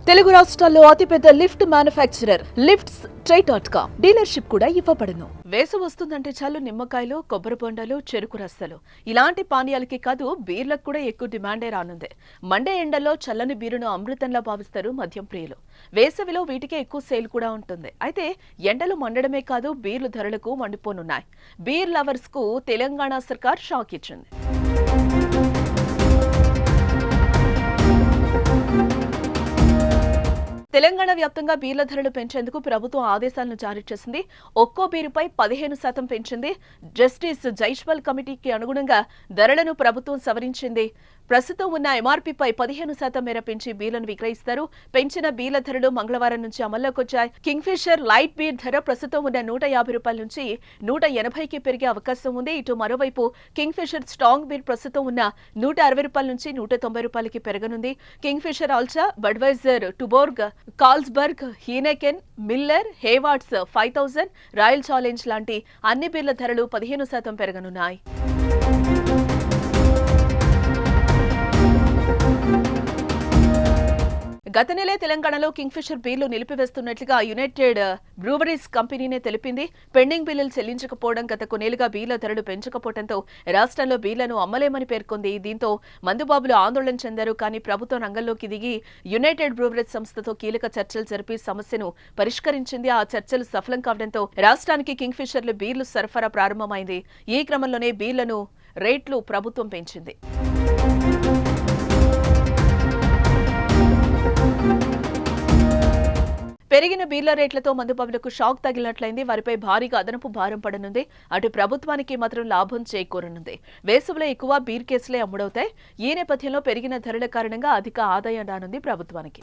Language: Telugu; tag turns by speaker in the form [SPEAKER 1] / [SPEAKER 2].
[SPEAKER 1] తెలుగు రాష్ట్రాల్లో అతిపెద్ద లిఫ్ట్ మ్యానుఫ్యాక్చరర్ లిఫ్ట్స్ ట్రై.com డీలర్షిప్ కూడా ఇవ్వబడును. వేసవి వస్తుందంటే చాలు నిమ్మకాయలు, కొబ్బరి బొండాలు, చెరుకు రస్తాలు ఇలాంటి పానీయాలకి కాదు బీర్లకు కూడా ఎక్కువ డిమాండే రానుంది. మండే ఎండల్లో చల్లని బీరును అమృతంలా భావిస్తారు మద్యం ప్రియులు. వేసవిలో వీటికే ఎక్కువ సేల్ కూడా ఉంటుంది. అయితే ఎండలు మండడమే కాదు బీర్లు ధరలకు మండిపోనున్నాయి. బీర్ లవర్స్ కు తెలంగాణ సర్కార్ షాక్ ఇచ్చింది. తెలంగాణ వ్యాప్తంగా బీర్ల ధరలు పెంచేందుకు ప్రభుత్వం ఆదేశాలను జారీ చేసింది. ఒక్కో బీరుపై 15% పెంచింది. జస్టిస్ జైష్వాల్ కమిటీకి అనుగుణంగా ధరలను ప్రభుత్వం సవరించింది. ప్రస్తుతం ఉన్న ఎంఆర్పీపై 15% మేర పెంచి బీర్లను విక్రయిస్తారు. పెంచిన బీర్ల ధరలు మంగళవారం నుంచి అమల్లోకి వచ్చాయి. కింగ్ఫిషర్ లైట్ బీర్ ధర ప్రస్తుతం ఉన్న ₹150 నుంచి ₹180కి పెరిగే అవకాశం ఉంది. ఇటు మరోవైపు కింగ్ఫిషర్ స్ట్రాంగ్ బీర్ ప్రస్తుతం ఉన్న ₹160 నుంచి ₹190కి పెరగనుంది. కింగ్ఫిషర్ ఆల్చా, Budweiser, Tuborg, Carlsberg, Heineken, Miller, Haywards 5000, Royal Challenge లాంటి అన్ని బీర్ల ధరలు 15% పెరగనున్నాయి. గత నెలే తెలంగాణలో కింగ్ఫిషర్ బీర్లు నిలిపివేస్తున్నట్లుగా యునైటెడ్ బ్రూవరీస్ కంపెనీనే తెలిపింది. పెండింగ్ బిల్లులు చెల్లించకపోవడం, గత కొన్నేళ్లుగా బీర్ల ధరలు పెంచకపోవడంతో రాష్ట్రంలో బీర్లను అమ్మలేమని పేర్కొంది. దీంతో మందుబాబులు ఆందోళన చెందారు. కానీ ప్రభుత్వం రంగంలోకి దిగి యునైటెడ్ బ్రూవరీస్ సంస్థతో కీలక చర్చలు జరిపి సమస్యను పరిష్కరించింది. ఆ చర్చలు సఫలం కావడంతో రాష్ట్రానికి కింగ్ఫిషర్లు బీర్లు సరఫరా ప్రారంభమైంది. ఈ క్రమంలోనే బీర్లను రేట్లు ప్రభుత్వం పెంచింది. పెరిగిన బీర్ల రేట్లతో మందుబాబులకు షాక్ తగిలినట్లయింది. వారిపై భారీగా అదనపు భారం పడనుంది. అటు ప్రభుత్వానికి మాత్రం లాభం చేకూరనుంది. వేసవిలో ఎక్కువ బీర్ కేసులే అమ్ముడవుతాయి. ఈ నేపథ్యంలో పెరిగిన ధరల కారణంగా అధిక ఆదాయం రానుంది ప్రభుత్వానికి.